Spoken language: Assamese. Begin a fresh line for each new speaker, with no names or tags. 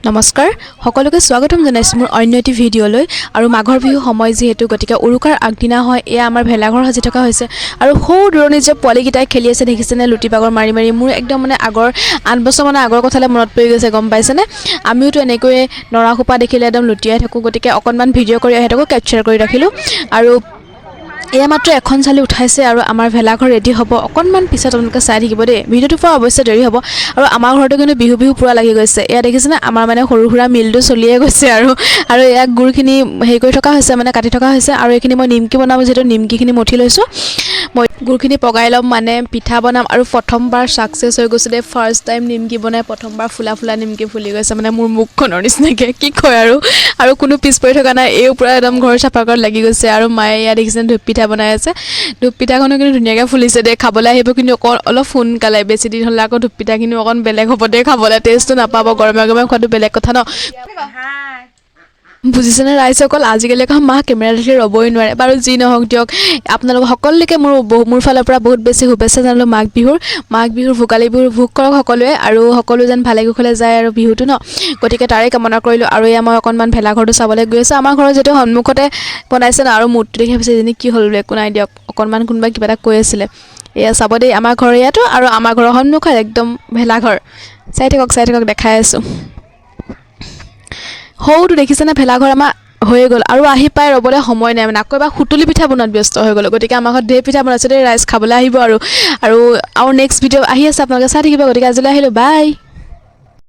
নমস্কাৰ সকলোকে স্বাগতম জনাইছো মোৰ অন্য এটি ভিডিঅ'লৈ আৰু মাঘৰ বিহু সময় যেহেতু গতিকে উৰুকাৰ আগদিনা হয় এয়া আমাৰ ভেলাঘৰ সাজি থকা হৈছে আৰু সৌ দূৰণিত যে পোৱালিকেইটাই খেলি আছে দেখিছেনে লুটি বাগৰ মাৰি মাৰি মোৰ একদম মানে আগৰ 8 বছৰ মানে আগৰ কথালে মনত পৰি গৈছে গম পাইছেনে আমিওতো এনেকৈ নৰাখোপা দেখিলে একদম লুটিয়াই থাকো গতিকে অকনমান ভিডিঅ' কৰি হেতকো কেপচাৰ কৰি ৰাখিলো আৰু এয়া মাত্ৰ এখন চালি উঠাইছে আৰু আমাৰ ভেলাঘৰ ৰেডি হ'ব অকনমান পিছত আপোনালোকে চাই থাকিব দেই ভিডিঅ'টো পোৱা অৱশ্যে দেৰি হ'ব আৰু আমাৰ ঘৰটো কিন্তু বিহু পুৰা লাগি গৈছে এয়া দেখিছেনে আমাৰ মানে সৰু সুৰা মিলটো চলিয়ে গৈছে আৰু এয়া গুৰখিনি হেৰি কৰি থকা হৈছে মানে কাটি থকা হৈছে আৰু এইখিনি মই নিমকি বনাম যেটো নিমকিখিনি মঠি লৈছো মই গুৰখিনি পগাই লম মানে পিঠা বনাম আৰু প্ৰথমবাৰ সাকসেস হৈ গৈছে দে ফাৰ্স্ট টাইম নিমকি বনাই প্ৰথমবাৰ ফুলা নিমকি ফুলি গৈছে মানে মোৰ মুখখনৰ নিচিনাকে কি কয় আৰু কোনো পিছ পৰি থকা নাই এই পুৰা একদম ঘৰ চাফা কৰাত লাগি গৈছে আৰু মায়ে ইয়া দেখিছেন ধূপ পিঠা বনাই আছে ধূপ পিঠাখনো কিন্তু ধুনীয়াকৈ ফুলিছে দে খাবলৈ আহিব কিন্তু অলপ সোনকালে বেছি দিন হ'লে আকৌ ধূপ পিঠাখিনি অকণ বেলেগ হ'ব দে খাবলৈ টেষ্টটো নাপাব গৰমে গৰমে খোৱাটো বেলেগ কথা ন বুজিছেনে ৰাইজসকল আজিকালি এখন মা কেমেৰা দেখি ৰ'বই নোৱাৰে বাৰু যি নহওক দিয়ক আপোনালোক সকলোকে মোৰ ফালৰ পৰা বহুত বেছি শুভেচ্ছা জনালো মাঘ বিহুৰ ভোগালী বিহুৰ ভোগ কৰক সকলোৱে আৰু সকলো যেন ভালে কুশলে যায় আৰু বিহুটো ন গতিকে তাৰে কামনা কৰিলো আৰু এয়া মই অকনমান ভেলাঘৰটো চাবলৈ গৈ আছো আমাৰ ঘৰৰ যেটো সন্মুখতে বনাইছে না আৰু মূৰ্তি দেখি ভাবিছে যেনি কি হ'ল একো নাই দিয়ক অকনমান কোনোবা কিবা এটা কৈ আছিলে এয়া চাব দেই আমাৰ ঘৰ ইয়াতো আৰু আমাৰ ঘৰৰ সন্মুখত একদম ভেলাঘৰ চাই থাকক দেখাই আছো হৌটো দেখিছেনে ভেলাঘৰ আমাৰ হৈ গ'ল আৰু আহি পাই ৰবলৈ সময় নাই মানে আকৌ এবাৰ খুটুলি পিঠা বনোৱাত ব্যস্ত হৈ গ'ল গতিকে আমাৰ ঘৰত ঢেৰ পিঠা বনাইছে দেই ৰাইজ খাবলৈ আহিব আৰু নেক্সট ভিডিঅ' আহি আছে আপোনালোকে চাই থাকিব গতিকে আজিলৈ আহিলো বাই